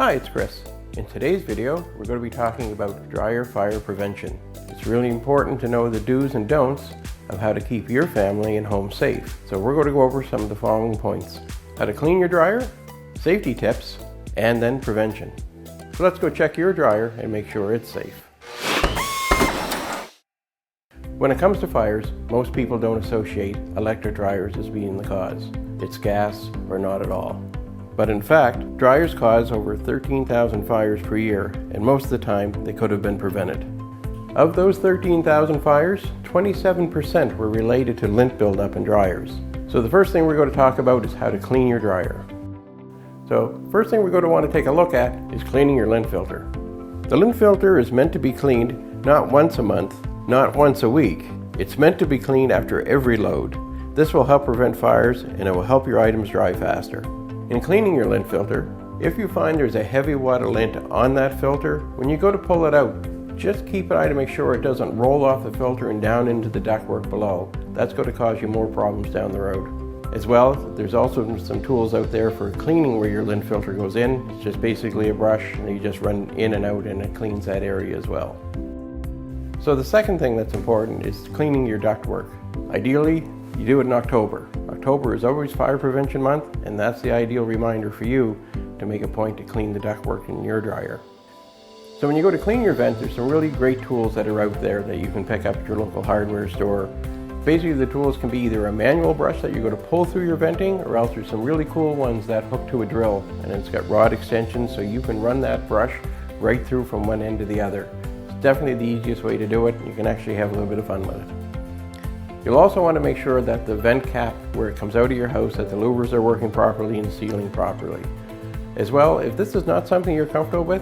Hi, it's Chris. In today's video, we're going to be talking about dryer fire prevention. It's really important to know the do's and don'ts of how to keep your family and home safe. So we're going to go over some of the following points: how to clean your dryer, safety tips, and then prevention. So let's go check your dryer and make sure it's safe. When it comes to fires, most people don't associate electric dryers as being the cause. It's gas or not at all. But in fact, dryers cause over 13,000 fires per year, and most of the time they could have been prevented. Of those 13,000 fires, 27% were related to lint buildup in dryers. So the first thing we're going to talk about is how to clean your dryer. So first thing we're going to want to take a look at is cleaning your lint filter. The lint filter is meant to be cleaned not once a month, not once a week. It's meant to be cleaned after every load. This will help prevent fires and it will help your items dry faster. In cleaning your lint filter, if you find there's a heavy wad of lint on that filter, when you go to pull it out, just keep an eye to make sure it doesn't roll off the filter and down into the ductwork below. That's going to cause you more problems down the road. As well, there's also some tools out there for cleaning where your lint filter goes in. It's just basically a brush and you just run in and out and it cleans that area as well. So the second thing that's important is cleaning your ductwork. Ideally, you do it in October. October is always fire prevention month, and that's the ideal reminder for you to make a point to clean the ductwork in your dryer. So when you go to clean your vent, there's some really great tools that are out there that you can pick up at your local hardware store. Basically, the tools can be either a manual brush that you're going to pull through your venting, or else there's some really cool ones that hook to a drill, and it's got rod extensions so you can run that brush right through from one end to the other. It's definitely the easiest way to do it. You can actually have a little bit of fun with it. You'll also want to make sure that the vent cap where it comes out of your house, that the louvers are working properly and sealing properly. As well, if this is not something you're comfortable with,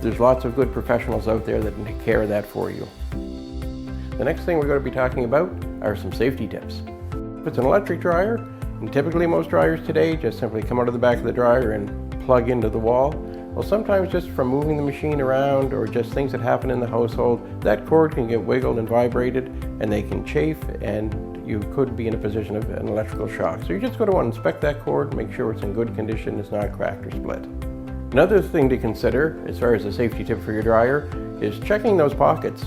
there's lots of good professionals out there that can take care of that for you. The next thing we're going to be talking about are some safety tips. If it's an electric dryer, and typically most dryers today just simply come out of the back of the dryer and plug into the wall, well, sometimes just from moving the machine around or just things that happen in the household, that cord can get wiggled and vibrated and they can chafe and you could be in a position of an electrical shock. So you're just going to want to inspect that cord, make sure it's in good condition, it's not cracked or split. Another thing to consider as far as a safety tip for your dryer is checking those pockets.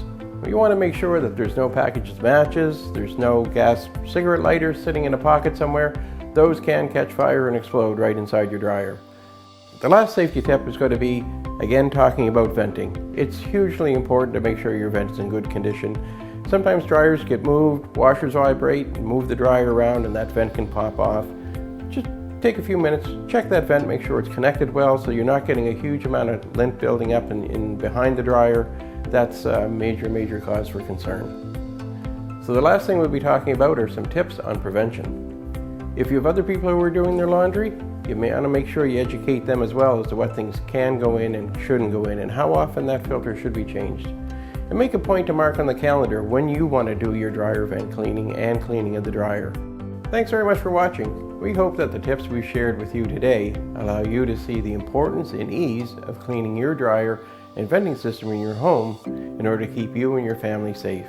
You want to make sure that there's no packaged matches, there's no gas cigarette lighters sitting in a pocket somewhere. Those can catch fire and explode right inside your dryer. The last safety tip is going to be, again, talking about venting. It's hugely important to make sure your vent is in good condition. Sometimes dryers get moved, washers vibrate, move the dryer around and that vent can pop off. Just take a few minutes, check that vent, make sure it's connected well so you're not getting a huge amount of lint building up in behind the dryer. That's a major cause for concern. So the last thing we'll be talking about are some tips on prevention. If you have other people who are doing their laundry, you may want to make sure you educate them as well as to what things can go in and shouldn't go in and how often that filter should be changed. And make a point to mark on the calendar when you want to do your dryer vent cleaning and cleaning of the dryer. Thanks very much for watching. We hope that the tips we've shared with you today allow you to see the importance and ease of cleaning your dryer and venting system in your home in order to keep you and your family safe.